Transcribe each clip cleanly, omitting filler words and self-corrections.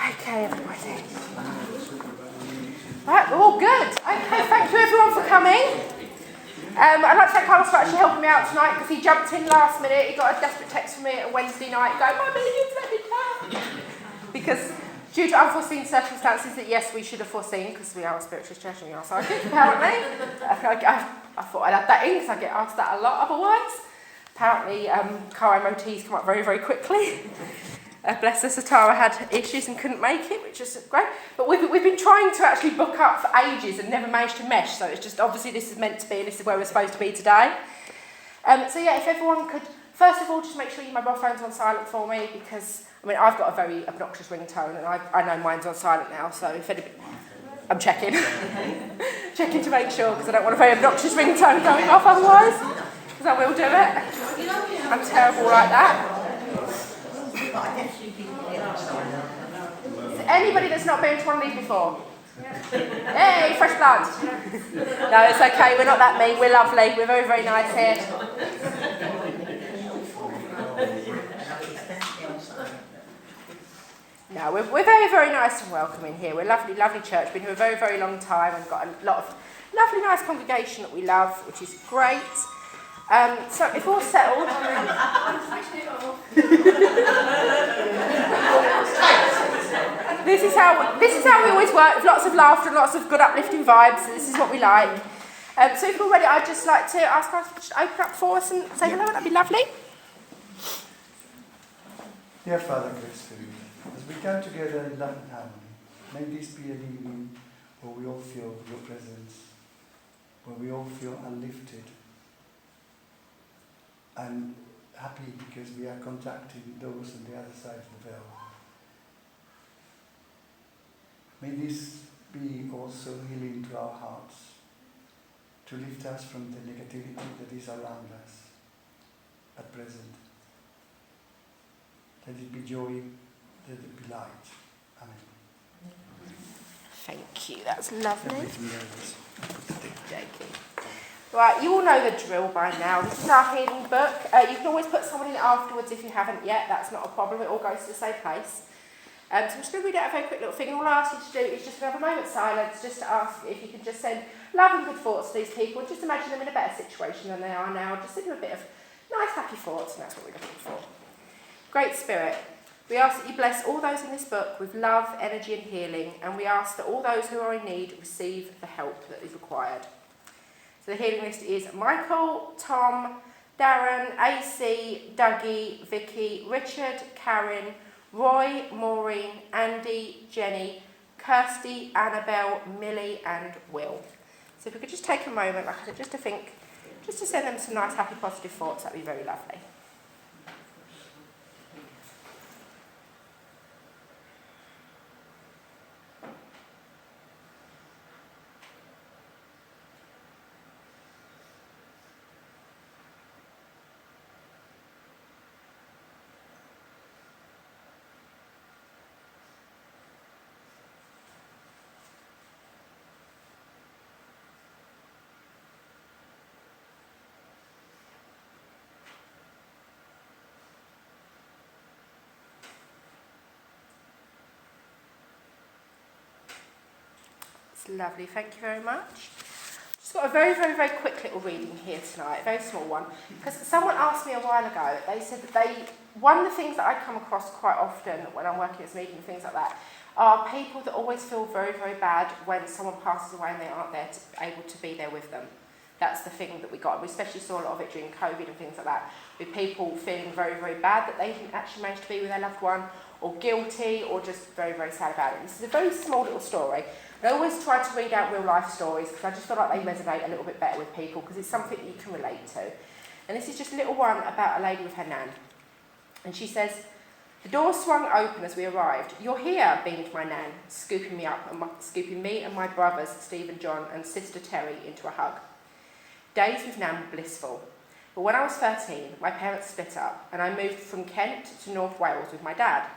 Okay, everybody. Right, we're all good. Okay, thank you everyone for coming. I'd like to thank Carlos for actually helping me out tonight because he jumped in last minute. He got a desperate text from me at a Wednesday night going, "Mummy, you've let me down." Because due to unforeseen circumstances that, yes, we should have foreseen because we are a spiritualist church and we are psychic, apparently. I thought I'd add that in because I get asked that a lot otherwise. Apparently, car MOTs come up very, very quickly. Bless her, Satara had issues and couldn't make it, which is great. But we've been trying to actually book up for ages and never managed to mesh. So it's just, obviously this is meant to be and this is where we're supposed to be today. So yeah, if everyone could, first of all, just make sure your mobile phone's on silent for me because, I mean, I've got a very obnoxious ringtone and I know mine's on silent now. So if anybody, I'm checking. Checking to make sure because I don't want a very obnoxious ringtone going off otherwise. Because I will do it. I'm terrible like that. Is anybody that's not been to one of these before? Hey, fresh blood. No, it's okay. We're not that mean. We're lovely. We're very, very nice here. No, we're very, very nice and welcoming here. We're a lovely, lovely church. Been here a very, very long time and got a lot of lovely, nice congregation that we love, which is great. So if all settled, this is how we always work, with lots of laughter and lots of good uplifting vibes. So this is what we like. So if we're ready, I'd just like to ask us to just open up for us and say hello. That'd be lovely. Dear Father Christ, as we come together in love and harmony, may this be an evening where we all feel your presence, where we all feel uplifted and happy because we are contacting those on the other side of the veil. May this be also healing to our hearts, to lift us from the negativity that is around us at present. Let it be joy, let it be light. Amen. Thank you, that's lovely. Right, you all know the drill by now. This is our healing book. You can always put someone in it afterwards if you haven't yet. That's not a problem. It all goes to the same place. So I'm just going to read out a very quick little thing. And all I ask you to do is just have a moment's silence, just to ask if you can just send love and good thoughts to these people and just imagine them in a better situation than they are now. Just send them a bit of nice, happy thoughts, and that's what we're looking for. Great Spirit, we ask that you bless all those in this book with love, energy and healing, and we ask that all those who are in need receive the help that is required. So the healing list is Michael, Tom, Darren, AC, Dougie, Vicky, Richard, Karen, Roy, Maureen, Andy, Jenny, Kirsty, Annabelle, Millie and Will. So if we could just take a moment, like I said, just to think, just to send them some nice, happy, positive thoughts, that'd be very lovely. Lovely, thank you very much. Just got a very, very, very quick little reading here tonight, a very small one. Because someone asked me a while ago, they said that one of the things that I come across quite often when I'm working as medium and things like that, are people that always feel very, very bad when someone passes away and they aren't there able to be there with them. That's the thing that we got. We especially saw a lot of it during COVID and things like that, with people feeling very, very bad that they didn't actually manage to be with their loved one, or guilty, or just very, very sad about it. This is a very small little story. I always try to read out real life stories because I just feel like they resonate a little bit better with people because it's something that you can relate to. And this is just a little one about a lady with her nan. And she says, "The door swung open as we arrived. 'You're here,' beamed my nan, scooping me and my brothers, Steve and John, and sister Terry into a hug. Days with nan were blissful. But when I was 13, my parents split up and I moved from Kent to North Wales with my dad.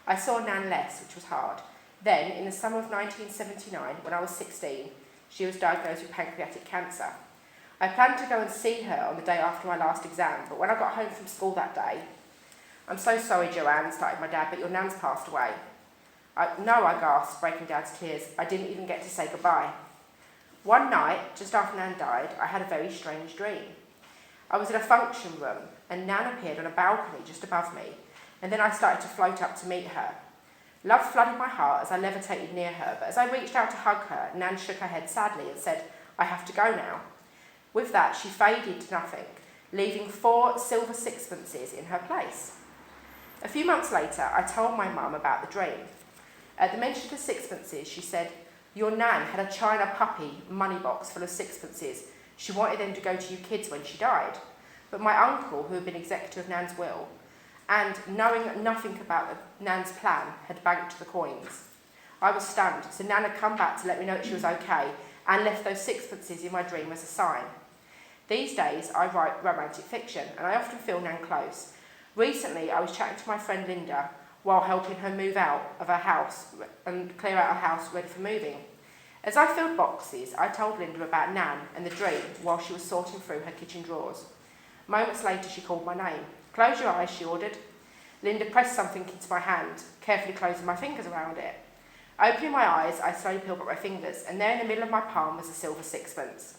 I saw nan less, which was hard. Then, in the summer of 1979, when I was 16, she was diagnosed with pancreatic cancer. I planned to go and see her on the day after my last exam, but when I got home from school that day, 'I'm so sorry, Joanne,' started my dad, 'but your nan's passed away.' No, I gasped, breaking down to tears. I didn't even get to say goodbye. One night, just after Nan died, I had a very strange dream. I was in a function room, and Nan appeared on a balcony just above me, and then I started to float up to meet her. Love flooded my heart as I levitated near her, but as I reached out to hug her, Nan shook her head sadly and said, "I have to go now." With that, she faded to nothing, leaving 4 silver sixpences in her place. A few months later, I told my mum about the dream. At the mention of the sixpences, she said, "Your Nan had a china puppy money box full of sixpences. She wanted them to go to you kids when she died. But my uncle, who had been executor of Nan's will, and knowing nothing about Nan's plan, had banked the coins." I was stunned, so Nan had come back to let me know that she was okay and left those sixpences in my dream as a sign. These days, I write romantic fiction, and I often feel Nan close. Recently, I was chatting to my friend Linda while helping her move out of her house and clear out her house ready for moving. As I filled boxes, I told Linda about Nan and the dream while she was sorting through her kitchen drawers. Moments later, she called my name. "Close your eyes," she ordered. Linda pressed something into my hand, carefully closing my fingers around it. Opening my eyes, I slowly peeled back my fingers, and there in the middle of my palm was a silver sixpence.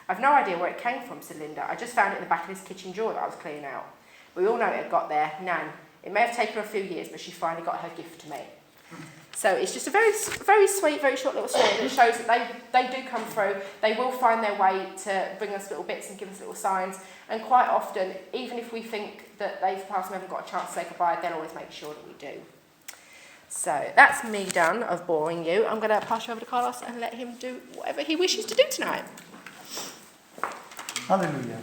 "I've no idea where it came from," said Linda. "I just found it in the back of this kitchen drawer that I was cleaning out." We all know it had got there, Nan. It may have taken her a few years, but she finally got her gift to me. So it's just a very, very sweet, very short little story that shows that they do come through. They will find their way to bring us little bits and give us little signs. And quite often, even if we think that they've passed and we haven't got a chance to say goodbye, they'll always make sure that we do. So that's me done of boring you. I'm going to pass you over to Carlos and let him do whatever he wishes to do tonight. Hallelujah.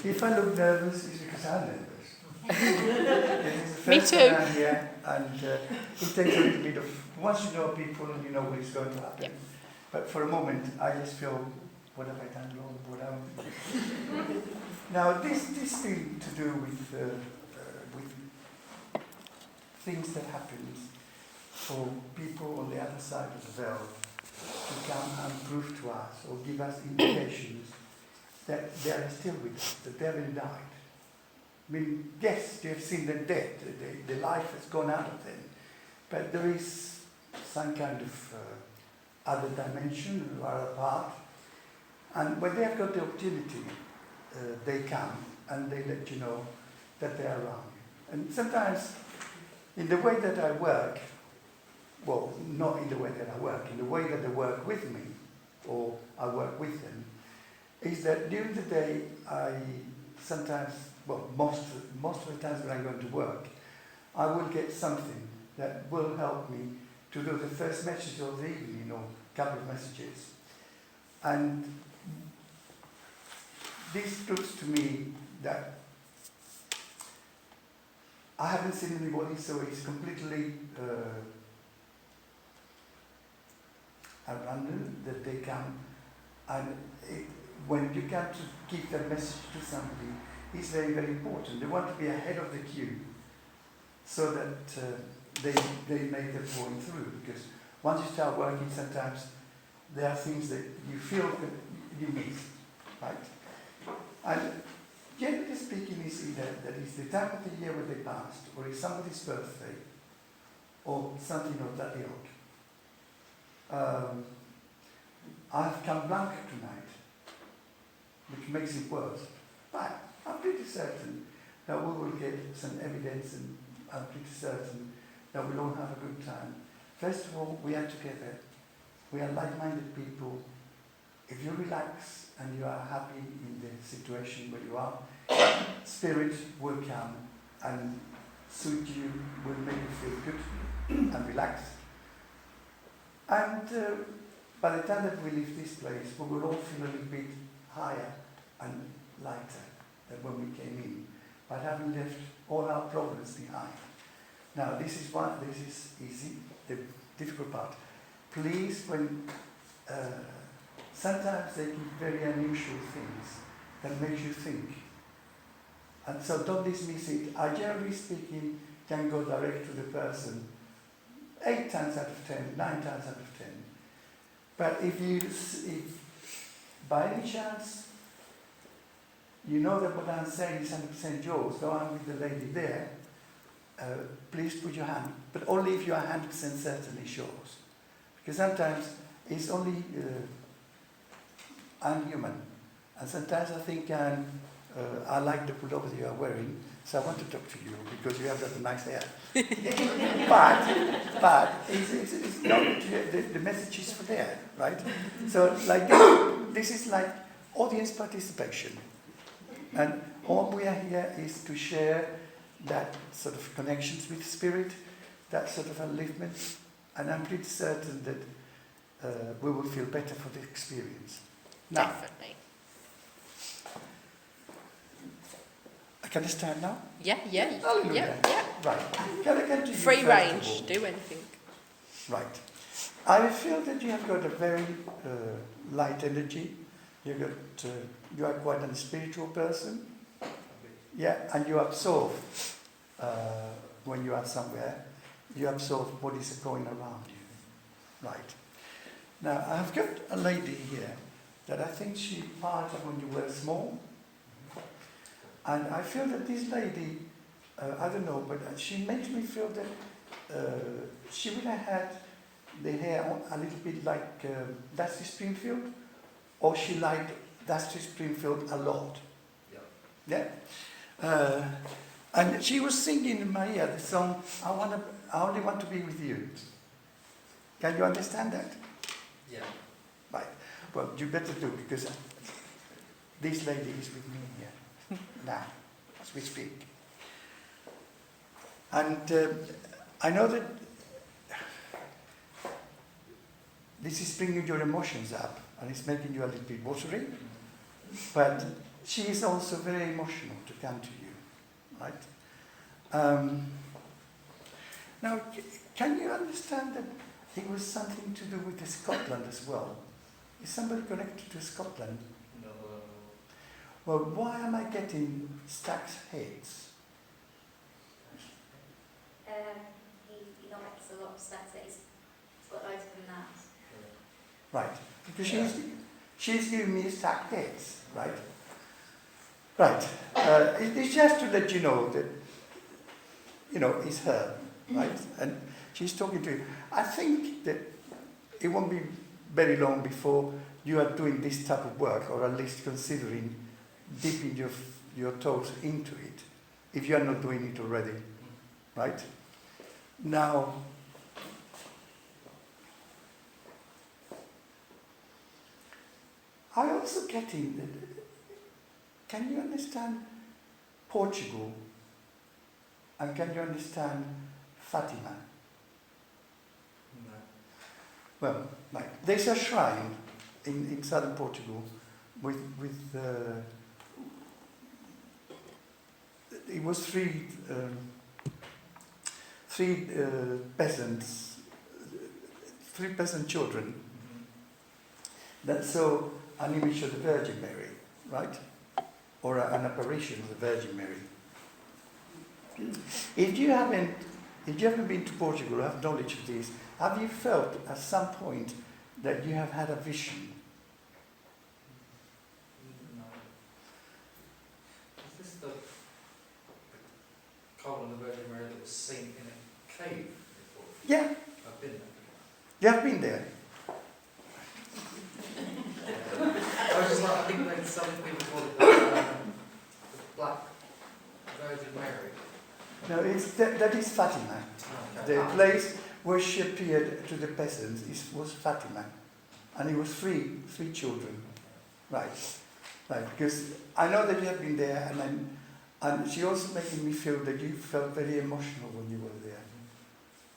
If I look nervous, it's because I'm nervous. Me too. Here, and it takes a little bit of, once you know people, you know what is going to happen. Yep. But for a moment, I just feel, what have I done wrong? What have I done? Now, this thing to do with things that happens for people on the other side of the veil to come and prove to us or give us indications that they are still with us, that they haven't died. I mean, yes, they have seen them dead, the life has gone out of them, but there is some kind of other dimension or other part, and when they have got the opportunity, they come and they let you know that they are around. And sometimes, in the way that I work, well, not in the way that I work, in the way that they work with me, or I work with them, is that during the day I sometimes, well, most of the times when I'm going to work, I will get something that will help me to do the first message of the evening, or a couple of messages. And this proves to me that I haven't seen anybody, so it's completely random that they come. And when you come to give that message to somebody, it's very, very important. They want to be ahead of the queue so that they make the point through. Because once you start working, sometimes there are things that you feel that you miss, right? And generally speaking, it's either that it's the time of the year when they passed, or it's somebody's birthday, or something of that ilk. I've come blank tonight, which makes it worse. But I'm pretty certain that we will get some evidence, and I'm pretty certain that we'll all have a good time. First of all, we are together. We are like-minded people. If you relax and you are happy in the situation where you are, Spirit will come and soothe you, will make you feel good and relaxed. And by the time that we leave this place, we will all feel a little bit higher and lighter than when we came in, but having left all our problems behind. Now, this is easy, the difficult part. Please, when sometimes they give very unusual things that make you think. And so don't dismiss it. I generally speaking can go direct to the person 8 times out of 10, 9 times out of 10. But if by any chance you know that what I'm saying is 100% yours, so I'm with the lady there, please put your hand, but only if you are 100% certain it's yours. Because sometimes it's only, I'm human, and sometimes I think I like the pullover that you are wearing, so I want to talk to you because you have got a nice hair. but it's not, the message is for there, right? So like this is like audience participation. And all we are here is to share that sort of connections with spirit, that sort of upliftment, and I'm pretty certain that we will feel better for the experience. Now, Definitely. Can I start now? Yeah. Hallelujah. Yeah. Right. Can I come to you Free first range, of all? do anything. Right. I feel that you have got a very light energy. You are quite a spiritual person. Yeah, and you absorb when you are somewhere. You absorb what is going around you. Right. Now I've got a lady here that I think she part of when you were small. And I feel that this lady, I don't know, but she makes me feel that she would have had the hair a little bit like Dusty Springfield, or she liked Dusty Springfield a lot. Yeah. And she was singing in my ear the song, I Only Want to Be With You. Can you understand that? Yeah. Right. Well, you better do, because this lady is with me here. Now, as we speak. And I know that this is bringing your emotions up and it's making you a little bit watery, but she is also very emotional to come to you, right? Now, can you understand that it was something to do with Scotland as well? Is somebody connected to Scotland? No. Well, why am I getting stacked heads? He likes a lot of stuff that he's got loads of them now. Right, because she's giving me stacked heads, right? Right, it's just to let you know that, it's her, right? And she's talking to you. I think that it won't be very long before you are doing this type of work, or at least considering dipping your toes into it, if you are not doing it already, right? Now, I also get in that, can you understand Portugal, and can you understand Fatima? No. Well, like, there's a shrine in southern Portugal with it was three peasant children that saw an image of the Virgin Mary, right? Or an apparition of the Virgin Mary. If you haven't been to Portugal or have knowledge of this, have you felt at some point that you have had a vision? No. Is this the cowl of the Virgin Mary that was seen in a cave before? Yeah, I've been there. you have been there. I was just like, I think like some people call it the Black Virgin Mary. No, that is Fatima. Okay. The place where she appeared to the peasants was Fatima, and it was three children, right? Because I know that you have been there, and she also making me feel that you felt very emotional when you were there.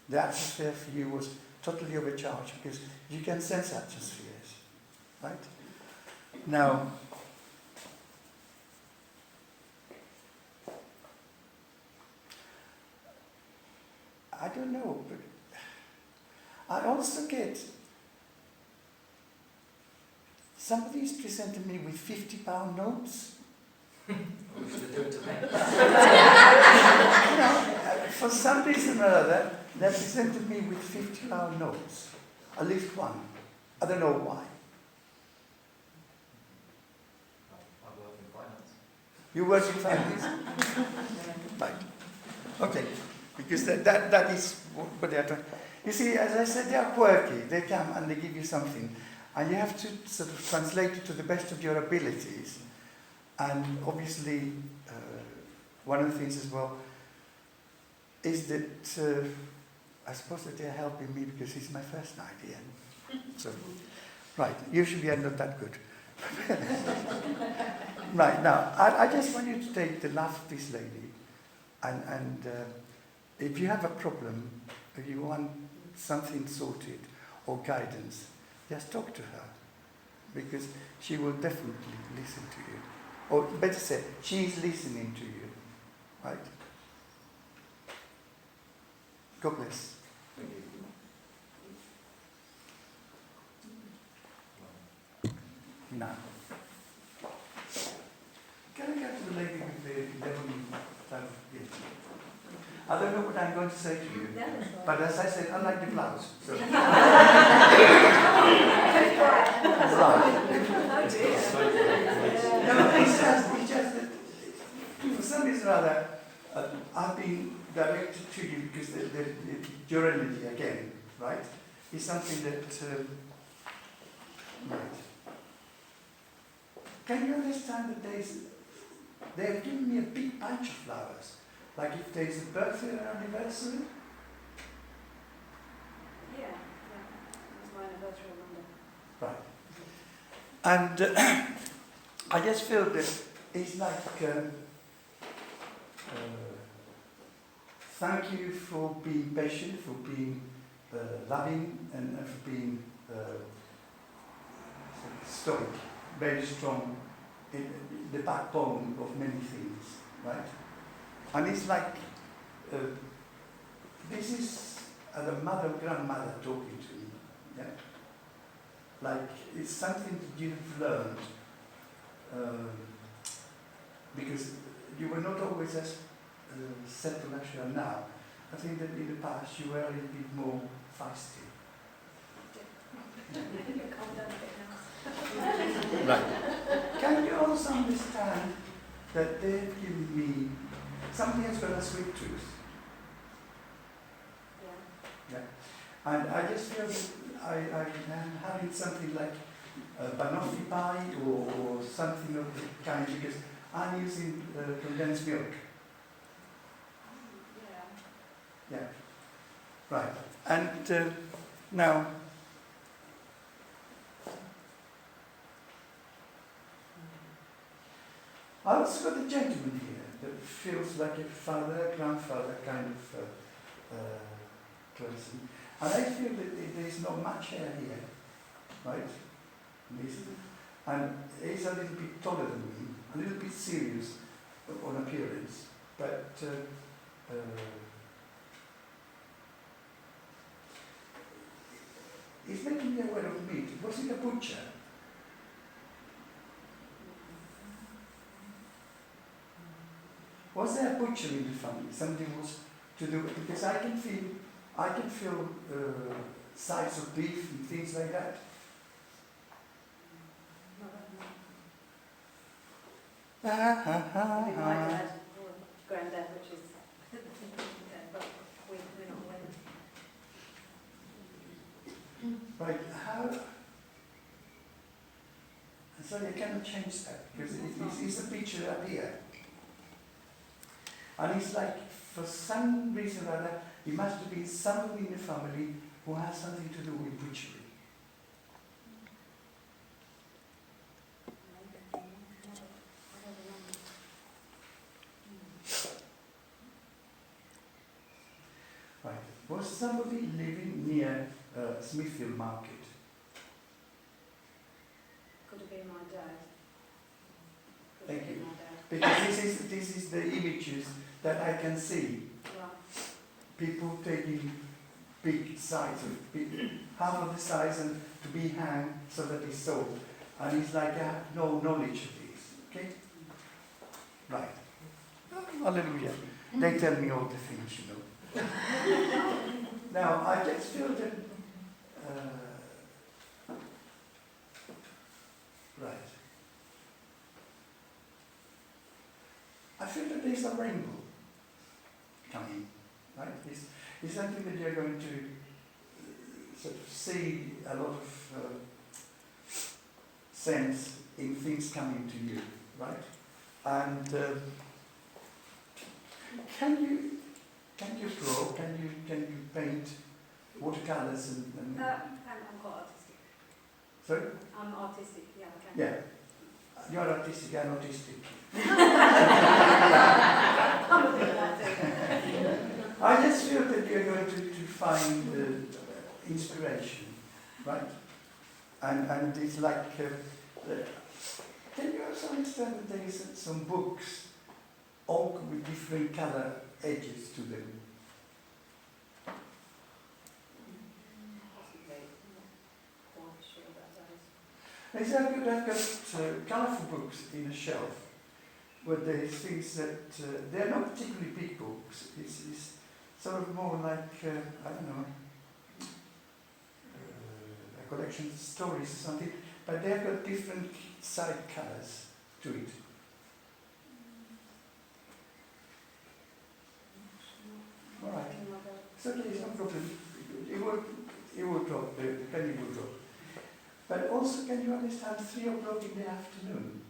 The atmosphere for you was totally overcharged because you can sense atmospheres, right? Now, I don't know, but I also get somebody is presenting me with £50 notes. What should they do it to me? For some reason or other, they presented me with £50 notes, at least one. I don't know why. I work in finance. You work in finance? Right. Okay. Because that is what they are trying. You see, as I said, they are quirky. They come and they give you something. And you have to sort of translate it to the best of your abilities. And obviously, one of the things as well is that I suppose that they're helping me because it's my first night here. So, right, usually I'm not that good. Right, now, I just want you to take the laugh of this lady and if you have a problem, if you want something sorted or guidance, just talk to her because she will definitely listen to you. Or better said, she's listening to you, right? God bless. Now, can I get to the lady with the 11 type of gift? I don't know what I'm going to say to you, but as I said, I like the blouse. So. Right. No, it's just that for some reason or other, I've been directed to you because the duality again, right, is something that, right. Can you understand that they have given me a big bunch of flowers? Like if there's a birthday or anniversary? Yeah. It's my anniversary on Monday. Right. And I just feel that it's like, thank you for being patient, for being loving, and for being stoic, very strong, in the backbone of many things, right? And it's like, this is the grandmother talking to me, yeah? Like, it's something that you've learned, because you were not always as settled as you are now. I think that in the past you were a little bit more feisty. Right. Can you also understand that they've given me something has got a sweet tooth? Yeah. And I just feel that I am having something like banoffee pie or something of the kind because I'm using condensed milk. Yeah. Right. And now, I also got a gentleman here that feels like a father, grandfather kind of person. And I feel that there's not much hair here, right? And he's a little bit taller than me, a little bit serious on appearance, but he's making me aware of meat. Was it a butcher? Was there a butcher in the family? Something was to do because I can feel sides of beef and things like that. My dad, or granddad, which is, but we're not aware. Right, how? Sorry, I cannot change that because it's a picture up here. And it's like, for some reason or other, it must have been somebody in the family who has something to do with butchery. Right. Was somebody living near Smithfield Market? Could have been my dad. Thank you. Because this is the images that I can see. Right. People taking big size of half of the size and to be hanged so that it's sold. And it's like I have no knowledge of this. Okay? Right. Hallelujah. They tell me all the things, you know. Now, I just feel that right. I feel that there's a rainbow coming. right? It's something that you're going to sort of see a lot of sense in things coming to you, right? And can you draw? Can you paint watercolors and I'm quite artistic. sorry? I'm artistic, yeah, I can. Yeah. You're artistic, I'm autistic. I'm a bit like that. I just feel that you're going to find inspiration, right? And it's like, can you also understand that there is some books, all with different color edges to them? Possibly. Quite sure about those. Exactly, I've got colourful books in a shelf, where there's things that, they're not particularly big books, it's sort of more like, I don't know, a collection of stories or something, but they've got different side colours to it. All right. It's okay, it's no problem. It will drop, the penny will drop. But also, can you understand 3 o'clock in the afternoon?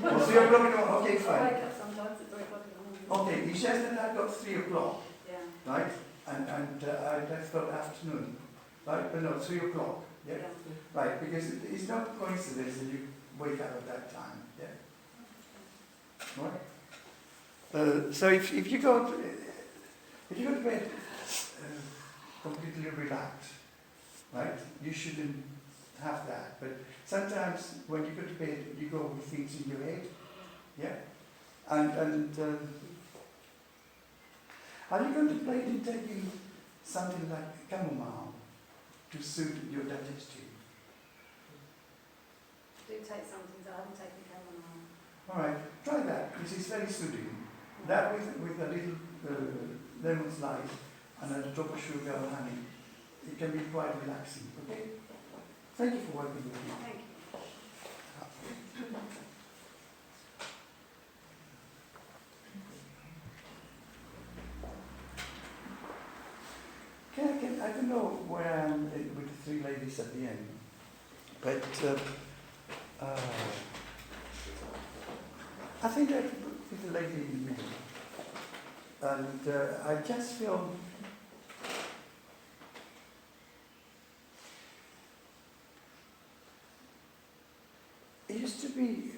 Or 3 o'clock in the morning, okay, I fine. wake up sometimes at 3 o'clock in the morning. Okay, it's just that I've got 3 o'clock, Yeah. right? And I've got afternoon, right? But no, 3 o'clock, yeah? Yeah. Right, because it's not coincidence that you wake up at that time, yeah? Right? So if you go to bed completely relaxed, right? You shouldn't have that. But sometimes when you go to bed, you go with things in your head, yeah. And are you going to play in taking something like chamomile to suit your digestion? Do take something that I haven't taken chamomile. All right, try that because it's very soothing. That with a little lemon slice and a drop of sugar or honey, it can be quite relaxing. Okay? Thank you for working with me. Thank you. I don't know where I am with the 3 ladies at the end, but I think I could look with the lady in the middle. And I just feel it used to be,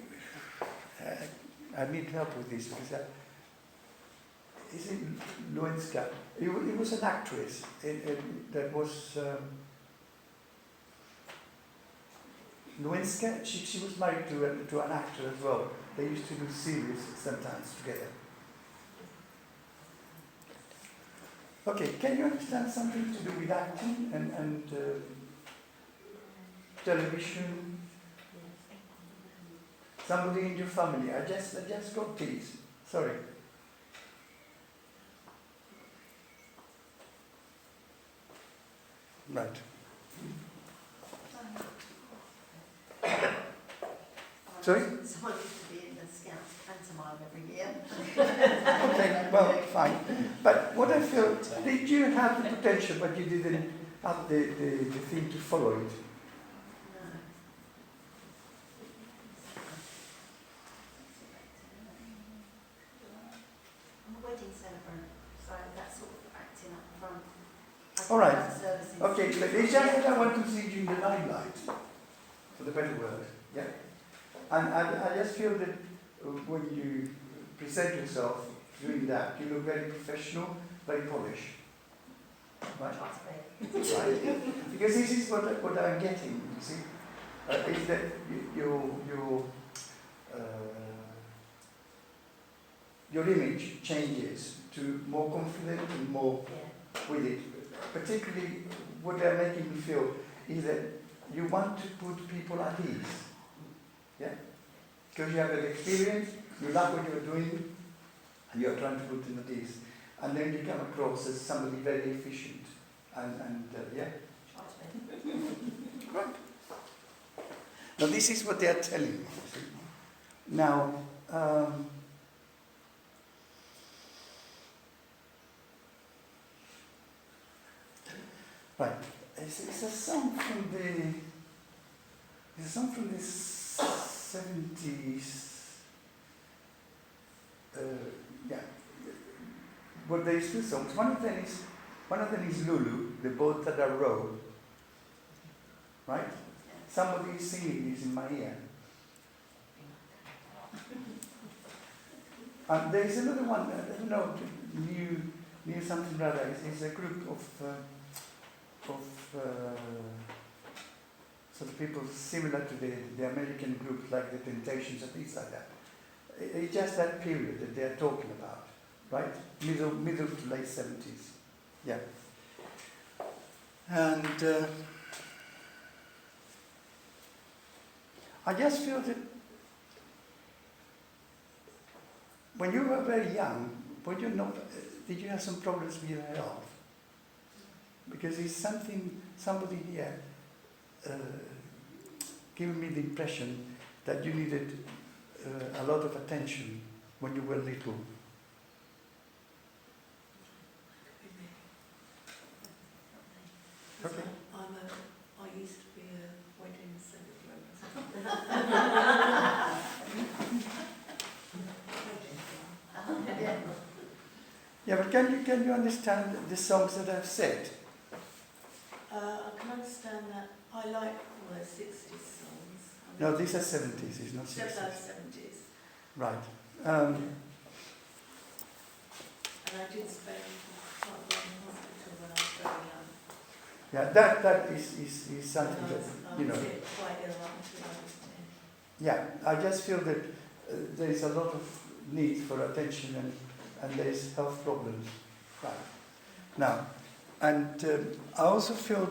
I need help with this because is it Lewinsky? It was an actress that was Lewinsky. She was married to an actor as well. They used to do series sometimes together. Okay, can you understand something to do with acting and television? Somebody in your family? I just got these. Sorry. Right. Sorry? Someone used to be in the Scouts pantomime every year. Okay, well, fine. But what I feel, did you have the potential, but you didn't have the thing to follow it? No. I'm a wedding celebrant, so that sort of acting up front. All right. Services. Okay, but it's just that I want to see you in the limelight, for the better word, yeah? And I just feel that when you present yourself doing that, you look very professional, very polished. Right? Right? Because this is what I'm getting, you see, is that your image changes to more confident and more with it. Particularly, what they're making me feel is that you want to put people at ease. Yeah? Because you have an experience, you love what you're doing, and you're trying to put them at ease. And then you come across as somebody very efficient. And yeah? Right. Now this is what they are telling me. You see. Now, right, it's a song from the 70s. Yeah. Well, there is two songs. One of them is Lulu, the boat that I rowed. Right? Somebody is singing this in my ear. And there is another one, I don't know, new something rather. It's a group of sort of people similar to the American group, like the Temptations and things like that. It's just that period that they are talking about, right? Middle to late 70s. Yeah. And I just feel that when you were very young, did you have some problems with your health? Because it's somebody here giving me the impression that you needed a lot of attention when you were little. Okay. I used to be a wedding celebrant. Yeah, but can you understand the songs that I've said? I can understand that. I like all the 60s songs. No, these are 70s, it's not 60s. 70s. Right. And I did spend quite a while in hospital when I was very young. Yeah, that is something I that, was you know. quite ill up until I was 10. Yeah, I just feel that there is a lot of need for attention and there is health problems. Right. Now, and I also feel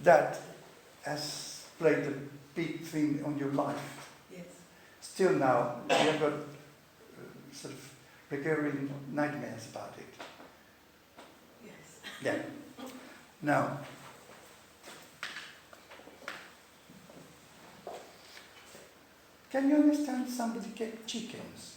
that has played a big thing on your life. Yes. Still now, you have got sort of recurring nightmares about it. Yes. Yeah. Now, can you understand somebody kept chickens?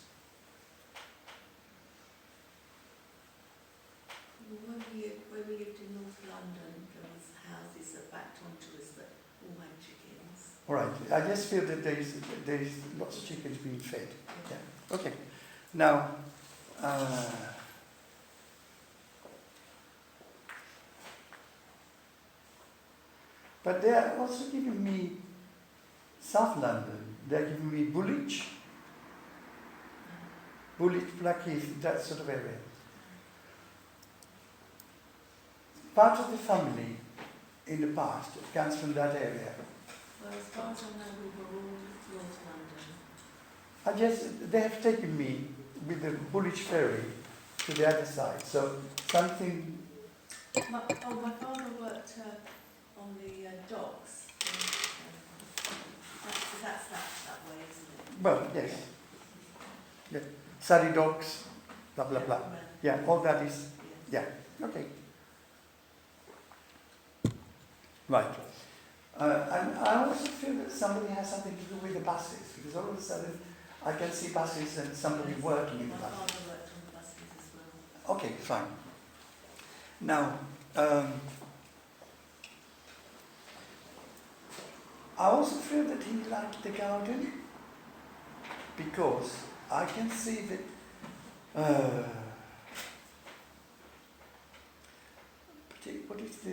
When we lived in North London, there was houses that backed onto us that all had chickens. All right. I just feel that there is lots of chickens being fed. Yeah. Okay. Now, but they are also giving me South London. They are giving me Woolwich, Blackheath, that sort of area. Part of the family in the past comes from that area. Well, as far as I know, we were all North London. They have taken me with the Woolwich ferry to the other side. So something. My father worked on the docks. That's that way, isn't it? Well, yes. Yeah. Surrey docks, blah blah blah. Yeah, all that is. Yeah. Okay. Right. And I also feel that somebody has something to do with the buses, because all of a sudden I can see buses and somebody working in the My buses. father worked on the buses as well. Okay, fine. Now, I also feel that he liked the garden, because I can see that what is the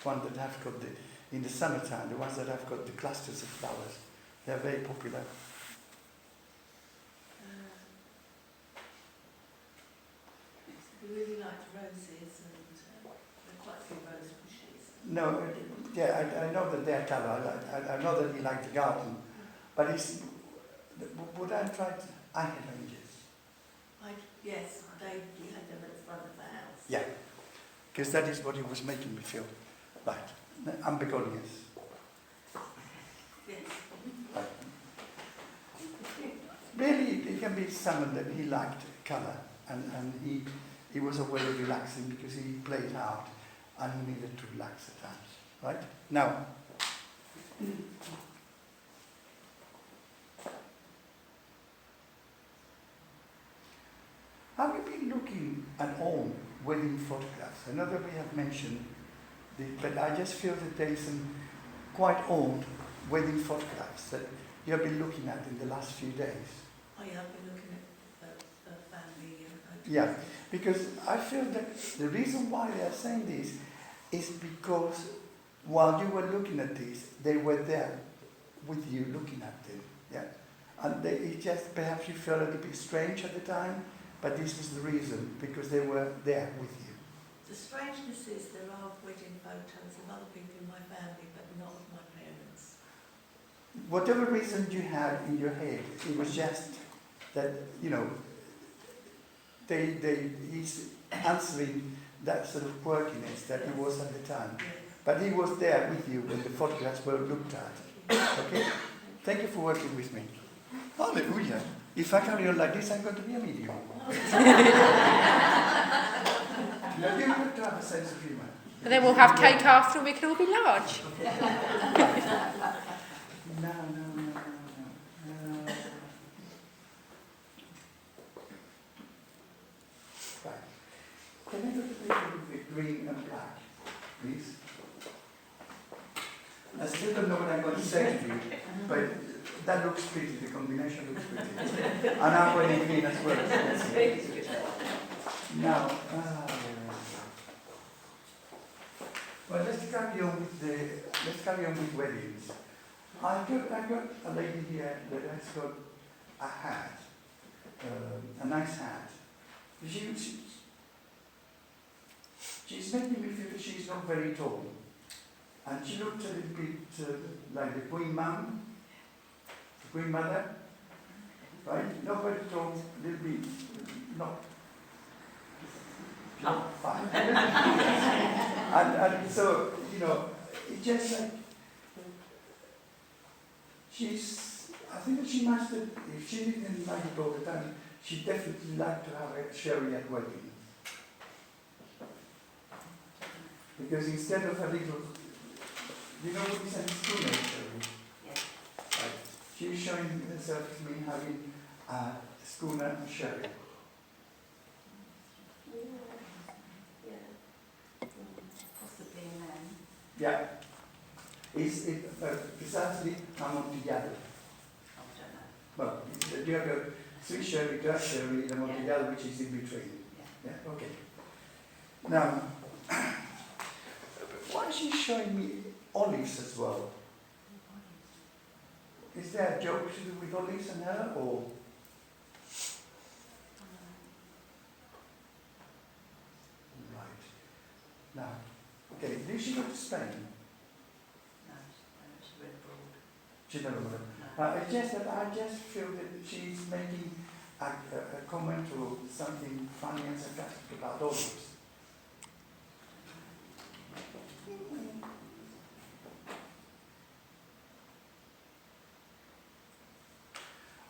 one that have got in the summertime, the ones that have got the clusters of flowers, they're very popular. We really liked roses and there are quite a few rose bushes. No, yeah, I know that they're colour. I know that he liked the garden, but would I try to? I had ranges. Yes, we had them at the front of the house. Yeah, because that is what it was making me feel. Right, I'm begonias. Yes. Right. Really, it can be someone that he liked colour, and he was a way of relaxing because he played hard and he needed to relax at times. Right? Now, Have you been looking at own wedding photographs? I know that we have mentioned but I just feel that there is some quite old wedding photographs that you have been looking at in the last few days. I have been looking at the family and Yeah, because I feel that the reason why they are saying this is because while you were looking at this, they were there with you looking at them. Yeah, and it just perhaps you felt a little bit strange at the time, but this was the reason because they were there with you. The strangeness is there are wedding photos of other people in my family, but not of my parents. Whatever reason you had in your head, it was just that, you know, he's answering that sort of quirkiness that he was at the time. Yes. But he was there with you when the photographs were looked at. Okay? Thank you for working with me. Hallelujah. If I carry on like this, I'm going to be a medium. You're good to have a sense of humour. And then we'll have cake after and we can all be large. No. Right. Can I go to the picture with green and black, please? I still don't know what I'm going to say to you, but that looks pretty, the combination looks pretty. And I'm wearing green as well. Now, well, let's carry on with weddings. I've got a lady here that has got a hat, a nice hat. She's making me feel that she's not very tall. And she looked a little bit like the Queen Mum, the Queen Mother, right? Not very tall, a little bit, not fine. and so, you know, it's just like, I think that she must have, if she didn't like it all the time, she'd definitely like to have a sherry at wedding. Because instead of a little, you know what is a schooner sherry? Yes. Right. She's showing herself to me having a schooner sherry. Possibly a man. Yeah. Is it precisely amontillado? I don't know. Well, you have a sweet sherry, grass sherry, and amontillado, which is in between. Yeah. Yeah, okay. Now, why is she showing me olives as well? Is there a joke to do with olives and her, or? Right. Now, okay, did she go to Spain? No, she went abroad. She never went. No. It's just that I just feel that she's making a comment or something funny and sarcastic about olives.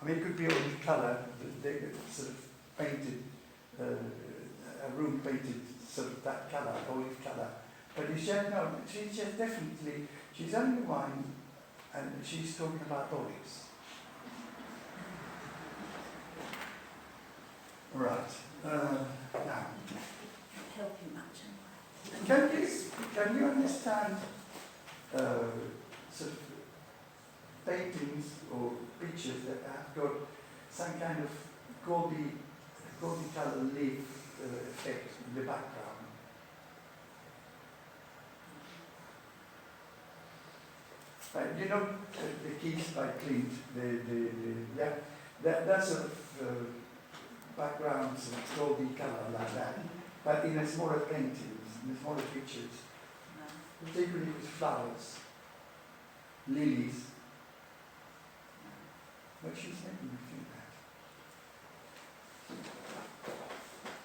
I mean, it could be olive colour, they sort of painted, a room painted sort of that colour, olive colour. But it's just, no, she's just definitely, she's only wine and she's talking about olives. Right, now, Helping much. can you understand sort of paintings or pictures that have got some kind of goldy colour leaf effect in the background? You know the Keys by Clint, that sort of background, sort of goldy colour like that, but in a smaller paintings, in smaller pictures, No. particularly with flowers, lilies. But she's making me feel that.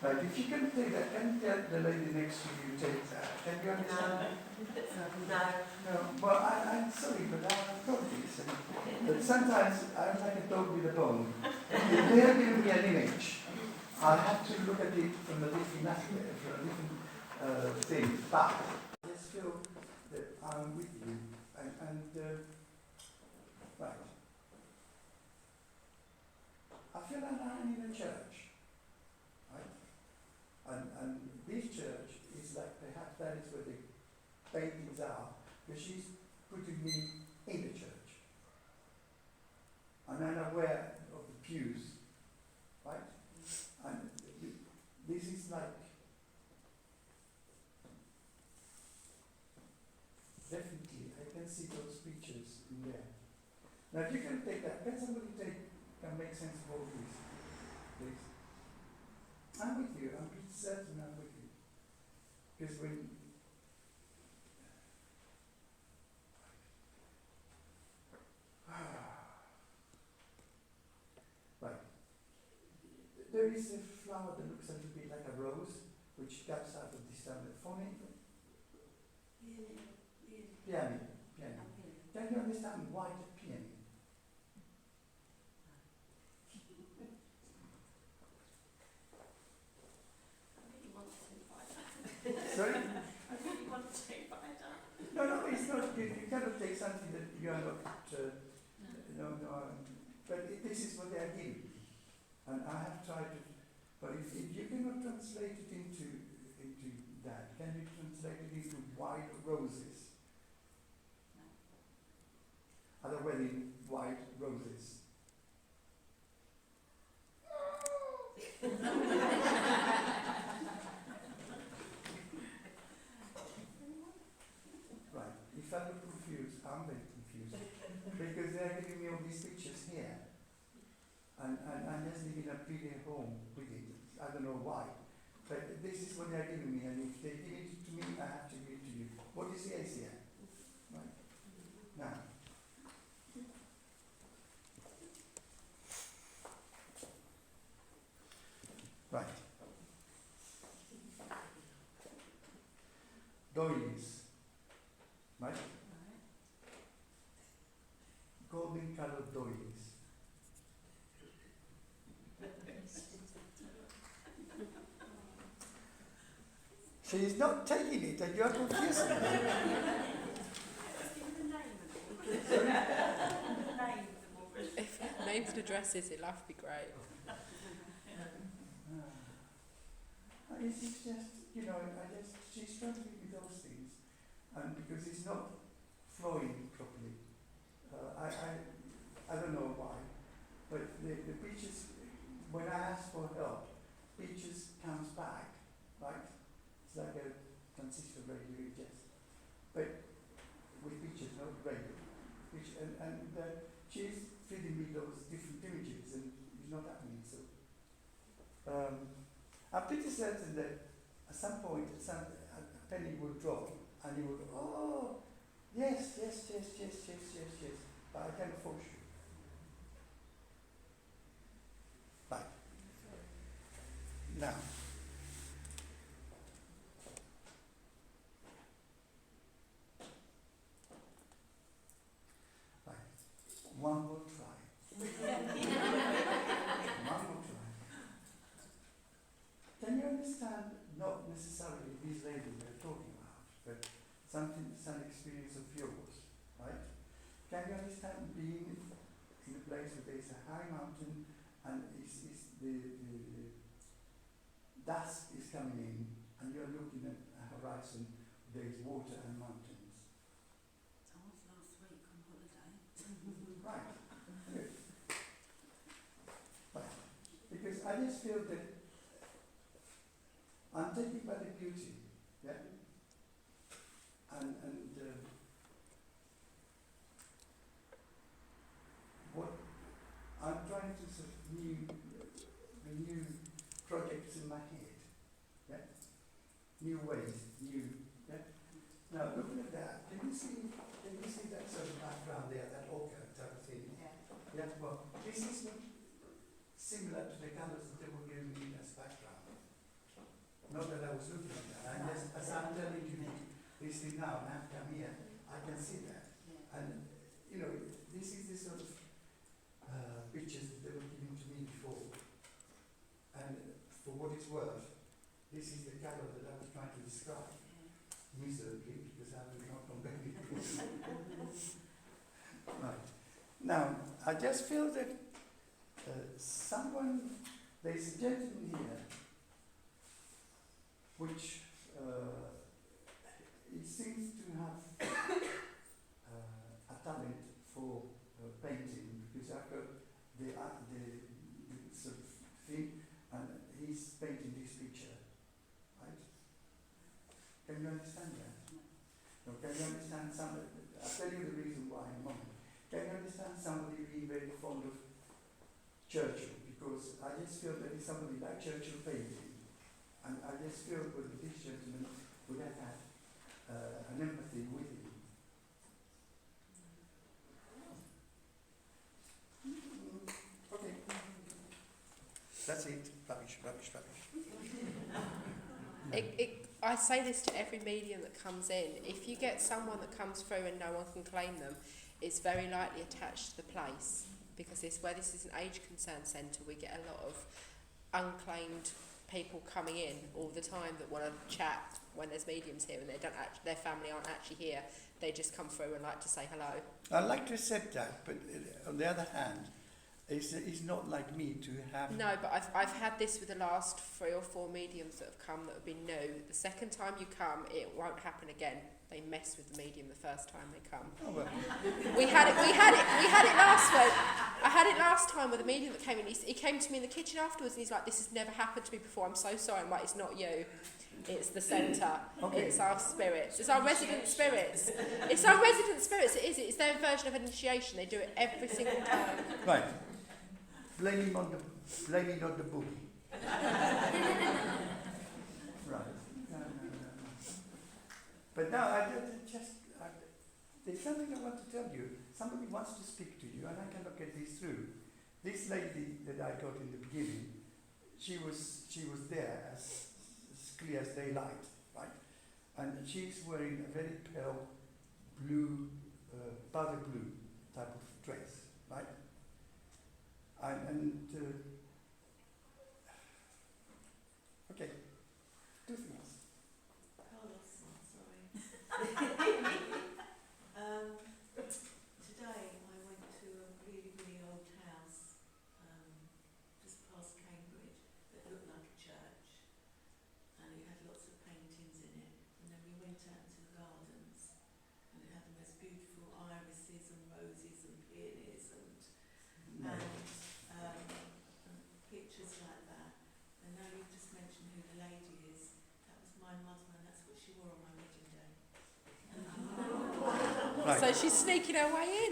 Right, if you can take that, can the lady next to you take that? Can you understand that? No. No. Well, I'm sorry, but I've got this. But sometimes I'm like a dog with a bone. If they're giving me an image, I have to look at it from a different aspect, from a different thing. But I just feel that I'm with you. And around in a church, right? And this church is like, perhaps that is where the paintings are, because she's putting me in the church. And I'm aware of the pews, right? And this is like, definitely, I can see those pictures in there. Now, if you can take that, can somebody can make sense of all this, please? I'm with you, I'm pretty certain I'm with you. Because when, right, there is a flower that looks a little bit like a rose, which comes out of this down the phony. Peony. Can you understand why the peony? Sorry? I really want to, but I don't. No, it's not. You cannot take something that you are not. But this is what they are giving me, and I have tried to. But if you cannot translate it into that, can you translate it into white roses? No. Are there wedding white roses? Right, if I look confused, I'm very confused. Because they're giving me all these pictures here. And I'm just living a pretty home with it. I don't know why. But this is what they're giving me, and if they give it to me, I have to give it to you. What is here? Right. Now. Right. Doilies. Right? Golden colored doilies. She is not taking it, and you are confusing her. If it names and addresses, it'll have to be great. It's just, she's struggling with those things, and because it's not flowing properly. I don't know why, but the pictures, when I ask for help, pictures comes back, right? It's like a transistor radio, just, but with pictures, not radio. And she's feeding me those different images, and it's not happening. So I'm pretty certain that at some point, a penny will drop, and you will go, oh, yes. But I can't force you. Right. Now. Right. One more try. One more try. Can you understand, not necessarily this lady we're talking about, but some experience of yours, right? Can you understand being in a place where there is a high mountain and the dusk is coming in and you're looking at a horizon, there is water and mountains? I was last week on holiday. Right. Good. Right. Because I just feel that I'm taken by the beauty, yeah? And what I'm trying to sort of renew projects in my head, yeah? New ways, yeah? Now looking at that, can you see that sort of background there, that ochre type of thing? Yeah. Well, this is not similar to the colours that they were giving me as background. Not that I was looking at that. I'm just, as I'm telling you this thing now, and I've come here, I can see that. Yeah. And this is the sort of pictures that they were giving to me before. And for what it's worth, this is the colour that I was trying to describe. Miserably, because I will not compare it. Right. Now, I just feel that there's a gentleman here, which he seems to have a talent for painting, because I heard the sort of thing, and he's painting this picture, right? Can you understand that? No, can you understand somebody? I'll tell you the reason why in a moment. Can you understand somebody being very fond of Churchill? Because I just feel that if somebody like Churchill painting, and I just feel that this gentleman would have had an empathy with him. Okay. That's it. Rubbish. I say this to every medium that comes in. If you get someone that comes through and no one can claim them, it's very likely attached to the place, because where this is an age concern centre, we get a lot of unclaimed people coming in all the time that want to chat when there's mediums here, and their family aren't actually here. They just come through and like to say hello. I'd like to accept that, but on the other hand, it's not like me to have... No, but I've had this with the last 3 or 4 mediums that have come that have been new. The second time you come, it won't happen again. They mess with the medium the first time they come. Oh, well. We had it last week. I had it last time with a medium that came in. He came to me in the kitchen afterwards and he's like, "This has never happened to me before. I'm so sorry." I'm like, "It's not you. It's the centre. Okay. It's our spirits. It's our resident spirits. It's our resident spirits. It is. It's their version of an initiation. They do it every single time." Right. Blaming on the boogie. Right. No. But now, there's something I want to tell you. Somebody wants to speak to you, and I cannot get this through. This lady that I got in the beginning, she was there as clear as daylight, right? And she's wearing a very pale blue, powder blue type of dress, right? Okay, 2 things. Carlos, sorry. Today I went to a really, really old house just past Cambridge that looked like a church, and it had lots of paintings in it. And then we went out to the gardens, and it had the most beautiful irises and roses and peonies and pictures like that. And now you've just mentioned who the lady is. That was my mother, and that's what she wore on my wedding day. Right. So she's sneaking her way in.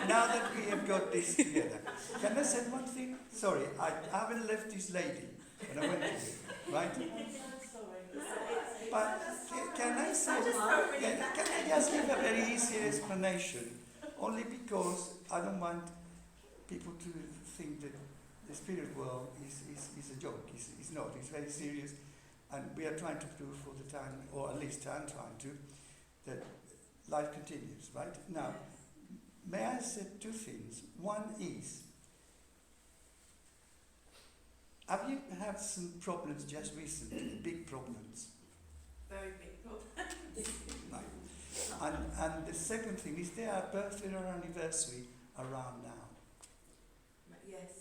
Now that we have got this together, can I say one thing? Sorry, I haven't left this lady when I went to it, right? Sorry. But can I say, can I just give a very easy explanation? Only because I don't want people to think that the spirit world is a joke. It's not. It's very serious. And we are trying to do for the time, or at least I'm trying to, that life continues, right? Now, may I say 2 things? One is, have you had some problems just recently, big problems? Very big problem. Right. And the second thing, is there a birthday or anniversary around now? Yes,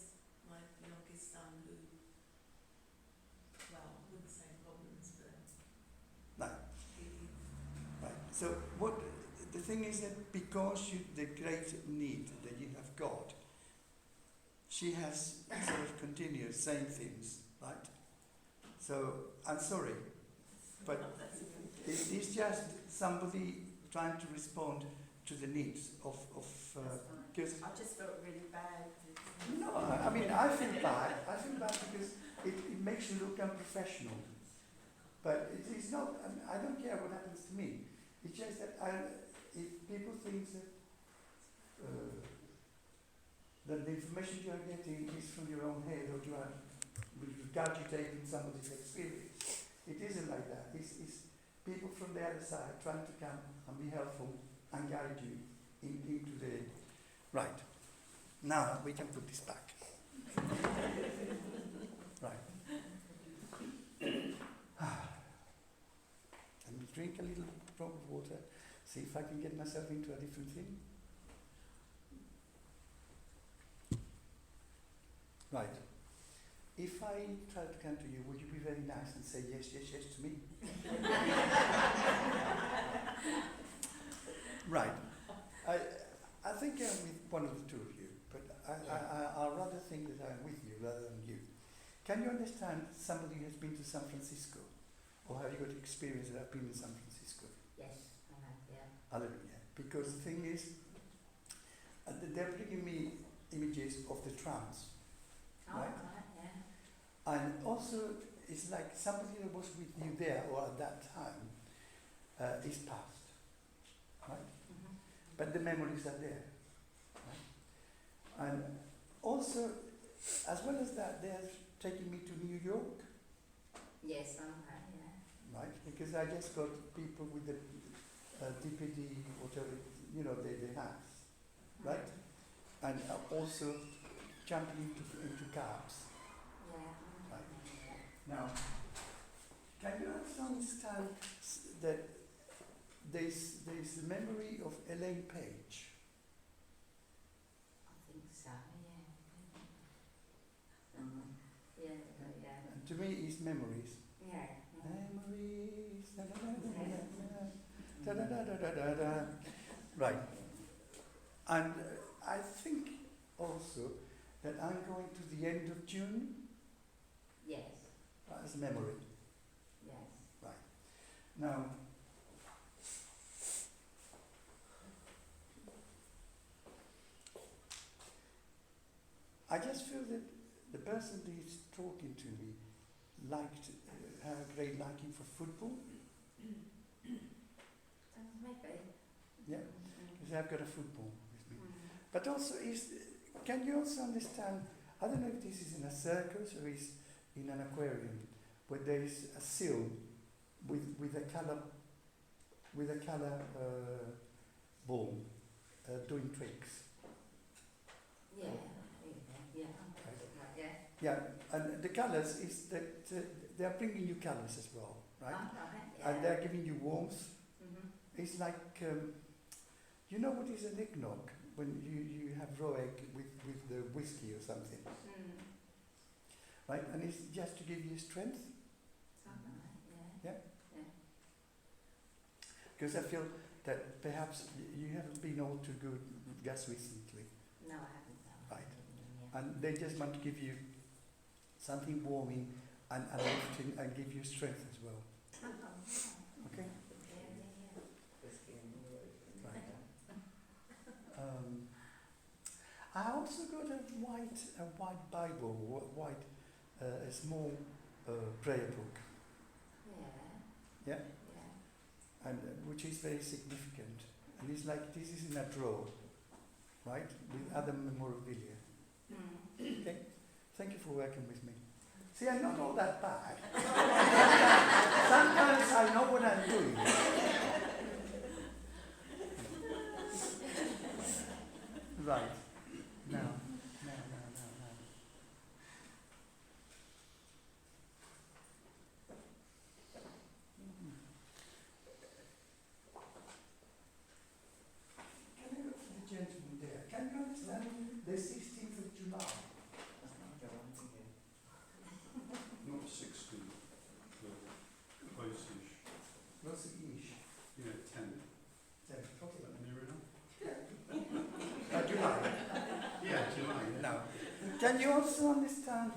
my youngest son who, well, I wouldn't say problems, but... No. Right. So what the thing is that because the great need that you have got, she has sort of continued saying things, right? So I'm sorry, but it is just somebody trying to respond to the needs of because I just felt really bad. no, I mean I feel bad. I feel bad because it makes you look unprofessional. But it is not. I don't care what happens to me. It's just that if people think that the information you are getting is from your own head, or you are regurgitating somebody's experience, it isn't like that. It's people from the other side trying to come and be helpful and guide you into the right. Now we can put this back. Right. Can we drink a little drop of water? See if I can get myself into a different thing. Right. If I try to come to you, would you be very nice and say yes, yes, yes to me? Right. I think I'm with one of the two of you, but I'll rather think that I'm with you rather than you. Can you understand somebody who has been to San Francisco? Or have you got experience that have been in San Francisco? Yes, I have, yeah. Hallelujah. Because the thing is, they're bringing me images of the trams. Oh, Right. yeah. And also, it's like somebody that was with you there or at that time is past. Right? Mm-hmm. But the memories are there. Right? And also, as well as that, they're taking me to New York. Yes, I'm right, yeah. Right? Because I just got people with the DPD, whatever, you know, they have. Right? And also jumping into cabs. Yeah. Right. Yeah. Now, can you also understand that there's the memory of Elaine Page? I think so, yeah. Yeah, yeah. And to me, it's memories. Yeah. Memories. Da, da, da, da, da, da, da, da, da, da. Right. And I think also that I'm going to the end of June Yes, as a memory. yes. Right. Now, I just feel that the person who is talking to me liked, had a great liking for football. Maybe. Yeah, Mm-hmm. because I've got a football with me. Mm-hmm. But also, can you also understand, I don't know if this is in a circus or is in an aquarium, where there is a seal with a colour ball doing tricks. Yeah, yeah. Right. Yeah. Yeah, and the colours is that they are bringing you colours as well, right? Right, yeah. And they're giving you warmth. Mm-hmm. It's like, you know what is an eggnog? When you have raw egg with the whiskey or something, Mm. right? And it's just to give you strength. Yeah. Yeah. Because I feel that perhaps you haven't been all too good just recently, No, I haven't. No. right? Yeah. And they just want to give you something warming and lifting and give you strength as well. Okay? Right. I also got a white Bible, a small prayer book, Yeah. yeah, Yeah. and which is very significant. And it's like this is in a drawer, right, with other memorabilia. Mm. Okay, thank you for working with me. See, I'm not all that bad. Sometimes I know what I'm doing. Right. Now. Can I go to the gentleman there? Can you understand the 16th of July? Not 16, but close-ish. Close-ish. Yeah, 10. Okay. Near enough? July. Yeah, July. Now, can you also understand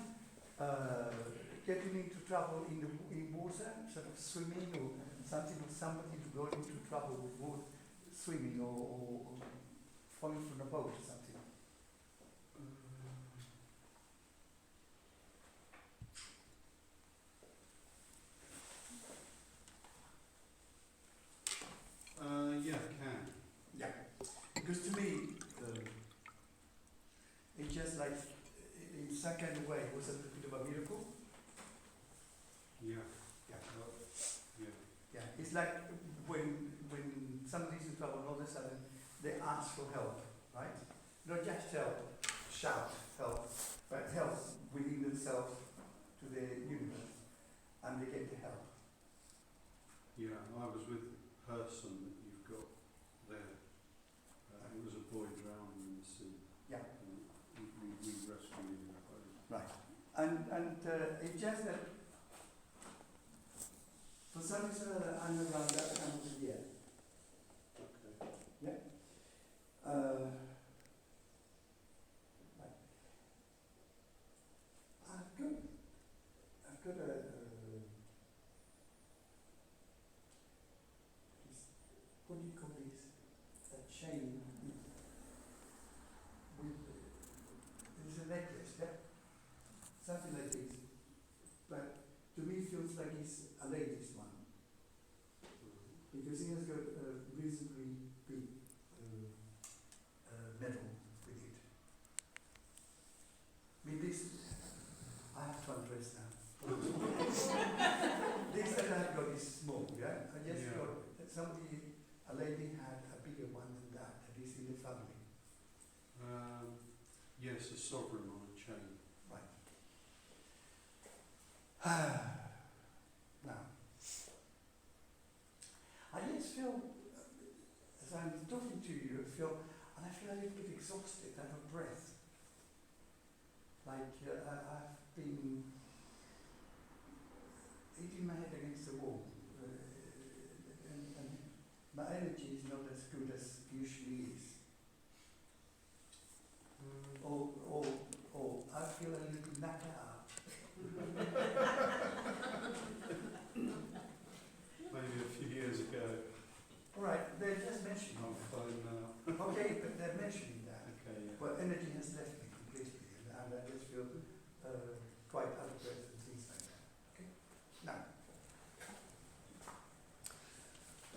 getting into trouble in water, sort of swimming or something, or somebody to go into trouble with water, swimming or falling from a boat or something? Yeah, I can. Yeah, because to me, it's just like, in some kind of way, it was a little bit of a miracle. Yeah. Yeah. Well, yeah. Yeah, it's like when somebody's in trouble, all of a sudden they ask for help, right? Not just help, shout help, but help within themselves to the universe, and they get the help. Yeah, I was with the person that you've got there. It was a boy drowning in the sea. Yeah. And we rescued him. And it's just that for some reason or other, I'm around that time of the year. Okay. Right. I've got a this, what do you call this? A chain with it's a necklace, yeah? Something like this. But to me it feels like it's a lady's one. Because he has got a reasonably big medal with it. I mean, this, I have to undress now. This that I've got is small, yeah? I just Yeah. got that somebody, a lady had a bigger one than that is in the family. Yes, a sovereign on a chain. Right. Now, I just feel, as I'm talking to you, I feel a little bit exhausted, out of breath. Like I've been hitting my head against the wall, and my energy is not as good as it usually is. Or I feel a little bit knackered out. Maybe a few years ago. All right, they're just mentioning I'm that. fine now. Okay, but they're mentioning that. Okay, yeah. Well, energy has left me completely, and I just feel quite out of breath and things like that. Okay? Now,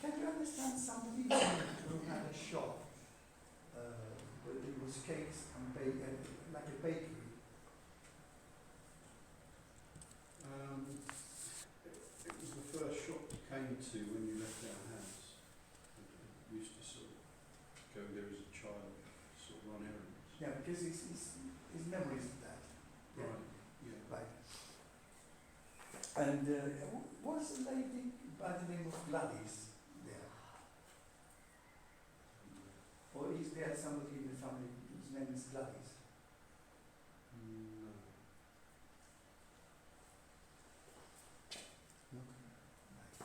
can you understand somebody who had a shop where it was cakes and like a bakery? It was the first shop you came to when you left our house. I used to sort of go there as a child, sort of run errands. Yeah, because his memories of that. Yeah. Right, yeah. Right. And was a lady by the name of Gladys there? Or is there somebody in the family whose name is Gladys? No. Right.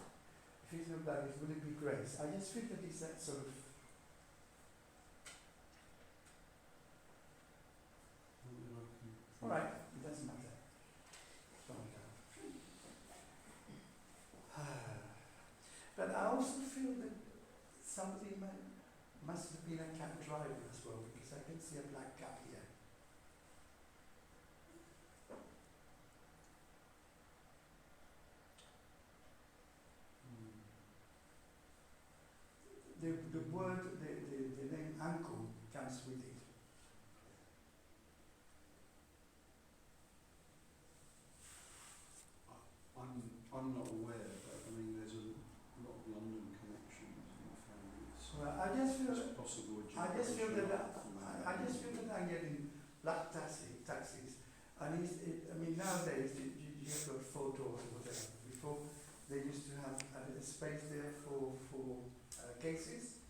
If it's not Gladys, will it be Grace? I just feel that it's that sort of. All right, it doesn't matter. But I also feel that somebody must have been a cab driver as well, because I can see a black cab here. The word, the name uncle comes with it. I'm not aware, but I mean, there's a lot of London connections in the family. So Well, I just feel it's possible. I just feel that from I just feel that I'm getting black taxis, and I mean nowadays you have got photos or whatever. Before they used to have a space there for cases.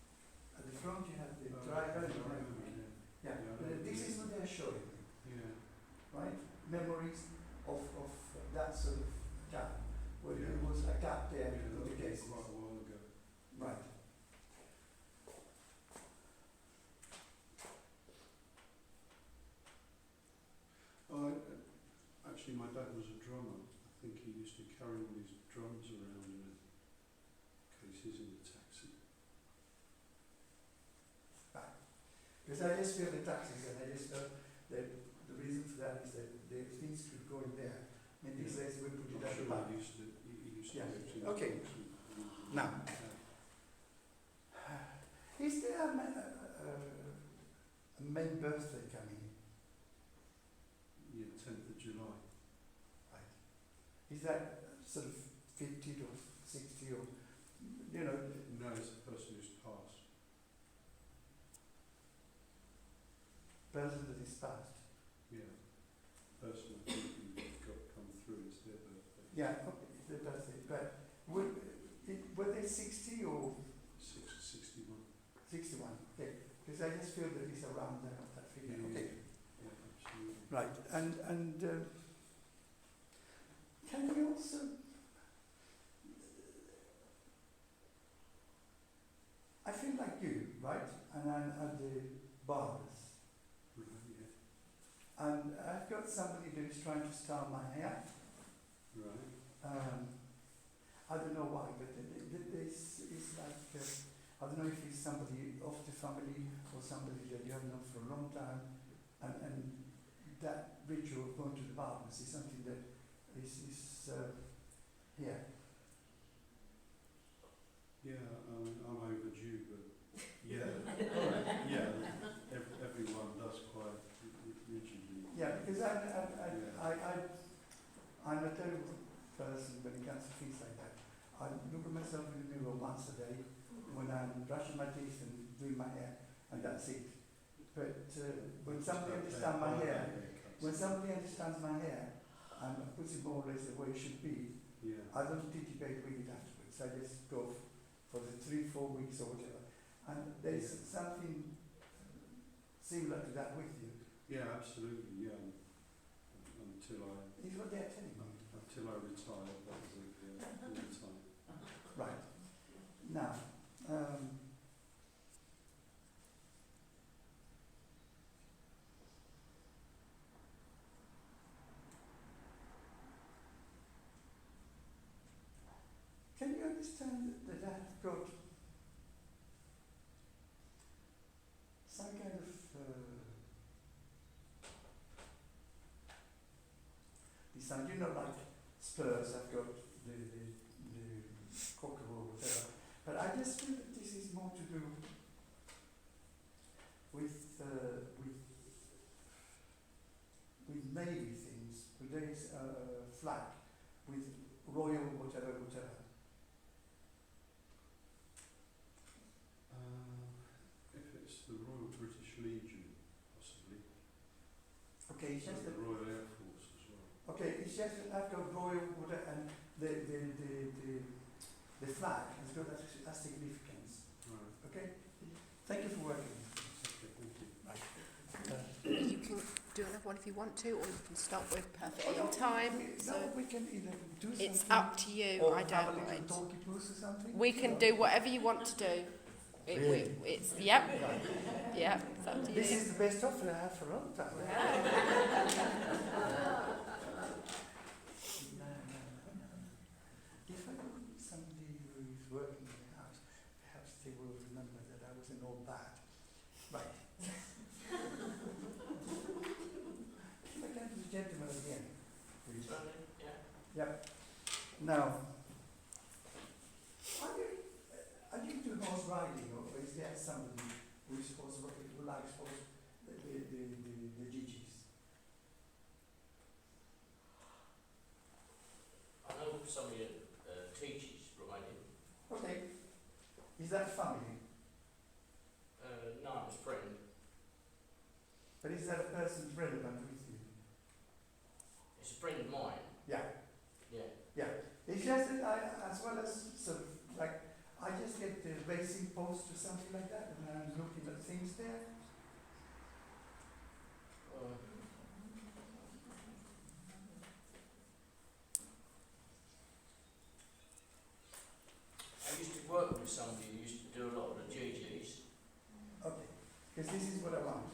At the front you have the driver and everything. Yeah, this is what they're showing me, Yeah. right? Memories of that sort of gap, where there was a gap there Yeah, for the that was cases. quite a while ago. Right. Actually, my dad was a drummer. I think he used to carry all his drums around in cases in the taxi. Right. Because I just feel the taxis, and I just felt that the reason for that is that the things could go in there. And these days we put it I'm at the sure back. he used to Yeah. go to the Okay. taxi. Now. Is there a main birthday coming? Yeah, 10th of July. Right. Is that sort of 50 or 60 or, you know? No, it's the person who's passed. Person that is passed? Yeah. Person I think you've got come through, it's their birthday. Yeah, okay, it's their birthday. But were they 60 or 61. 61? Okay, because I just feel that it's around that figure. Yeah, Okay. Yeah, absolutely. Right, and can you also, I feel like you, right? And I'm at the barbers. Right, And I've got somebody who is trying to style my hair. yeah. Right. I don't know why, but this is like, I don't know if it's somebody of the family or somebody that you have known for a long time, and that ritual of going to the barbers is something that is here. Yeah, I'm overdue, but yeah, yeah, everyone does quite rigidly. Yeah, because I'm a terrible person when it comes to things like that. I look at myself in the mirror once a day when I'm brushing my teeth and doing my hair, and that's it. But when somebody understands my hair, when somebody understands my hair and puts it more or less the way it should be, Yeah. I don't litigate with it afterwards. I just go for the 3-4 weeks or whatever. And there's something similar to that with you. Yeah, absolutely, yeah. Until I Is what they're telling me. retire, that was all the time. Right. Now, can you understand that I've got some kind of design, you know, like spurs, I've got the cocker or whatever, but I just feel that this is more to do with navy things, with this flag, with royal whatever. If it's the Royal British Legion, possibly. Okay, it's just The that, Royal Air Force as well. okay, it's just that I've got royal whatever, and the flag has got a significance. Right. Okay? Thank you for working. Okay, thank you. You can do another one if you want to, or you can stop with perfectly on time. So We can either do something. it's up to you. Or I have a don't little mind. talky puss or something. We can do whatever you want to do. It's yep, yep. It's up to you. This is the best offer I have for a long time. Yeah. No. If I go with somebody who is working in the house, perhaps they will remember that I wasn't all bad. Right. If I come to the gentleman again, please. Yep. Now, are you into horse riding, or is there somebody who likes the GGs? I know somebody that teaches riding. Okay. Is that family? No, it was a friend. But is that a person relevant with you? It's a friend of mine. Yeah. Yeah. Yeah. It's just that I, as well as sort of like, I just get the racing post or something like that, and I'm looking at things there. I used to work with somebody who used to do a lot of the GGs. Okay. Because this is what I want.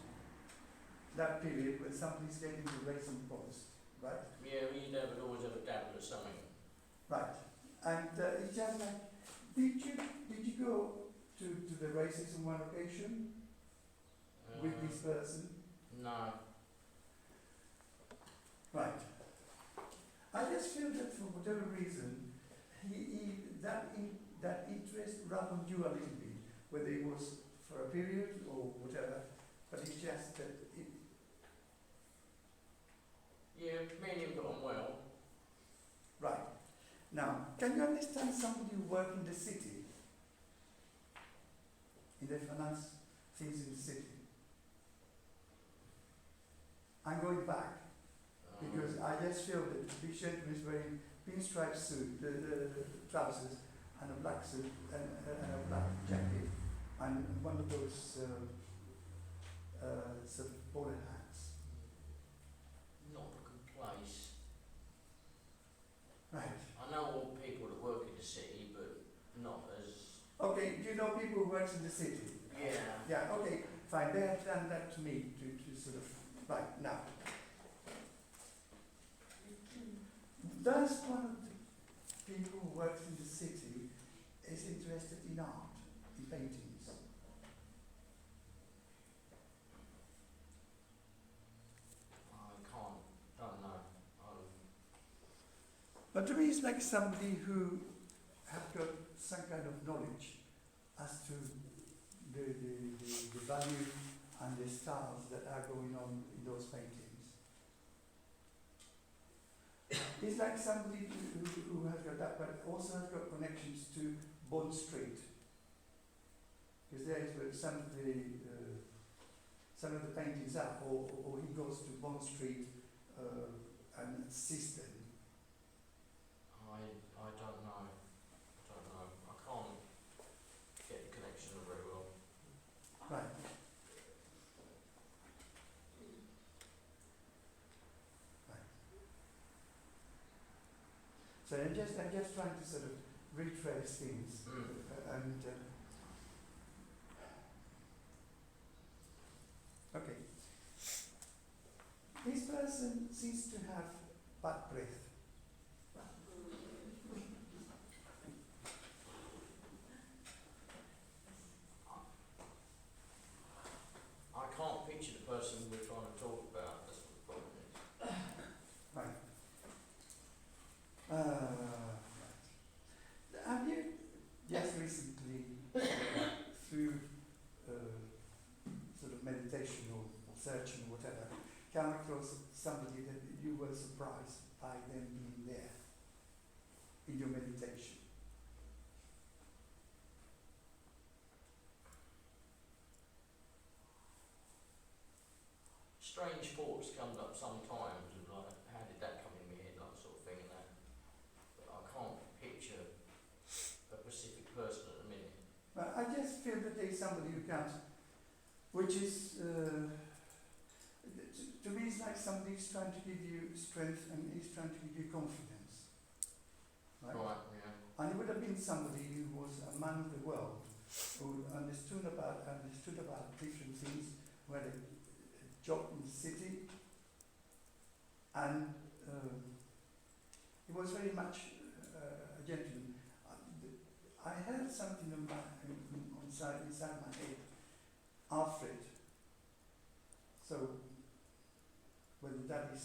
That period when somebody's getting the racing post, right? Yeah, we'd always have a dabble or something. Right. And it's just like, did you go to the races on one occasion with this person? No. Right. I just feel that for whatever reason, that interest rubbed on you a little bit, whether it was for a period or whatever, but it's just that it. Yeah, me and him got on well. Right. Now, can you understand somebody who works in the city, in the finance things in the city? I'm going back because I just feel that the big gentleman is wearing pinstripe suit, the trousers, and a black suit, and a black jacket, and one of those sort of bowler hats. Not a good place. works in the city. Yeah. Yeah, okay, fine. They have done that to me to sort of, right, now. Does one of the people who works in the city is interested in art, in paintings? Don't know. But to me, it's like somebody who has got some kind of knowledge as to the value and the styles that are going on in those paintings. It's like somebody who has got that, but also has got connections to Bond Street. Because there is where some of the paintings are, or he goes to Bond Street and sees them. I don't know. I can't get the connection very well. Right. So I'm just trying to sort of retrace things, and okay. This person seems to have bad breath. I can't picture the person we're trying to talk about. That's what the problem is. Right. Right. Have you just recently, through sort of meditation or searching or whatever, come across somebody that you were surprised by them being there in your meditation? Strange thoughts come up sometimes, and like, how did that come in my head, like sort of thing, and that. But I can't picture a specific person at the minute. But I just feel that there's somebody who comes, which is, to me, it's like somebody who's trying to give you strength and he's trying to give you confidence. Right? Yeah. And it would have been somebody who was a man of the world, who understood about different things, who had a job in the city, and he was very much a gentleman. I heard something inside my head, Alfred. So whether that is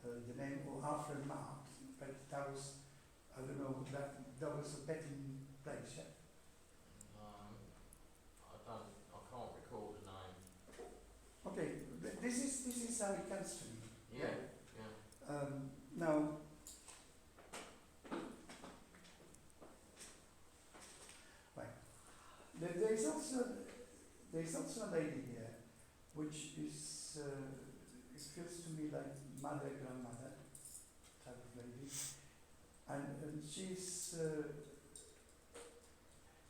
the name or Alfred Mark, but that was, I don't know, that was a betting place, yeah? I can't recall the name. Okay, this is how it comes to me. Yeah. Now, right. There's also a lady here, which is it feels to me like mother, grandmother type of lady, and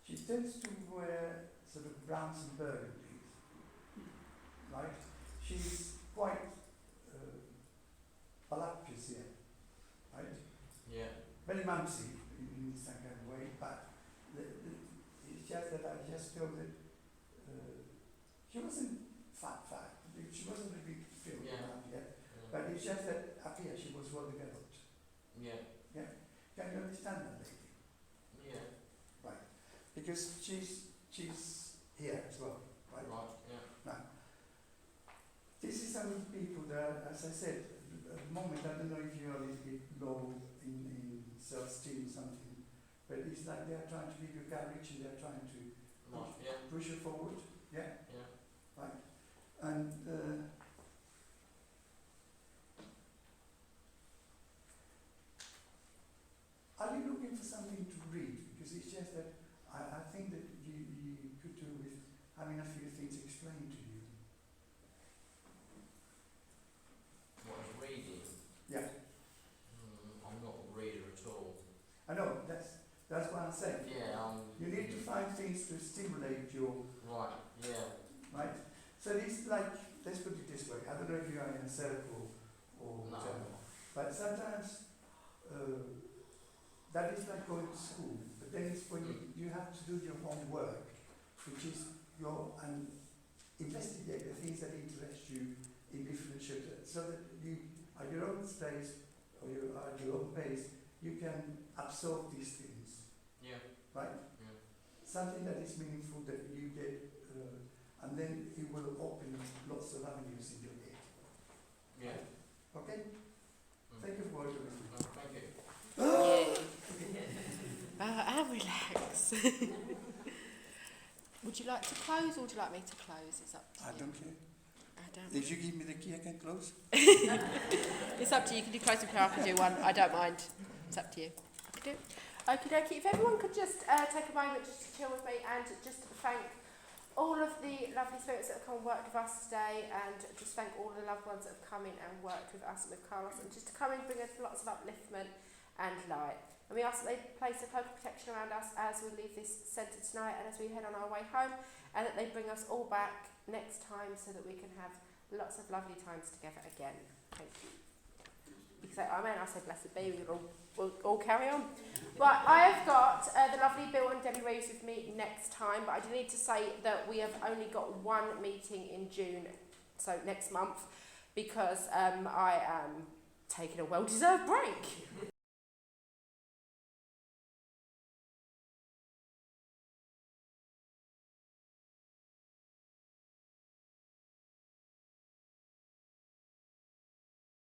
she tends to wear sort of browns and burgundies, right? She's quite voluptuous here, right? Yeah. Very mumsy in some kind of way, but it's just that I just feel that she wasn't fat, she wasn't a big filled around yet, but it's just that up here she was well developed. Yeah. Yeah. Can you understand that lady? Yeah. Right. Because she's here as well, right? Right. Yeah. Now, this is some of the people that, as I said, at the moment, I don't know if you're a little bit low in self-esteem or something, but it's like they're trying to give you courage and they're trying to push you forward. Yeah? Yeah. Right. And are you looking for something to read? Because it's just that I think that you could do with having a few things explained to you. What is reading? Yeah. I'm not a reader at all. I know, that's what I'm saying. Yeah. You need to find things to stimulate your... Right, yeah. Right? So it's like, let's put it this way, I don't know if you are in a circle or whatever, but sometimes that is like going to school, but then it's when you have to do your homework which is and investigate the things that interest you in different shelters, so that you, at your own space or at your own pace, you can absorb these things, Yeah. right? Yeah. Something that is meaningful that you get, and then it will open lots of avenues in your head. Yeah. Okay? Mm. Thank you for working with me. Thank you. And relax. Would you like to close or would you like me to close? It's up to you. I don't care. I don't. If you give me the key, I can close. It's up to you. You can do close and prayer. I can do one. I don't mind. It's up to you. Okay. Okie dokie. If everyone could just take a moment just to chill with me and just thank all of the lovely spirits that have come and worked with us today, and just thank all the loved ones that have come in and worked with us and with Carlos, and just to come in and bring us lots of upliftment and light. And we ask that they place a cloak of protection around us as we leave this centre tonight and as we head on our way home, and that they bring us all back next time so that we can have lots of lovely times together again. Thank you. You can say amen, I say blessed be, we'll all carry on. Right, I have got the lovely Bill and Debbie Reeves with me next time, but I do need to say that we have only got one meeting in June, so next month, because I am taking a well-deserved break.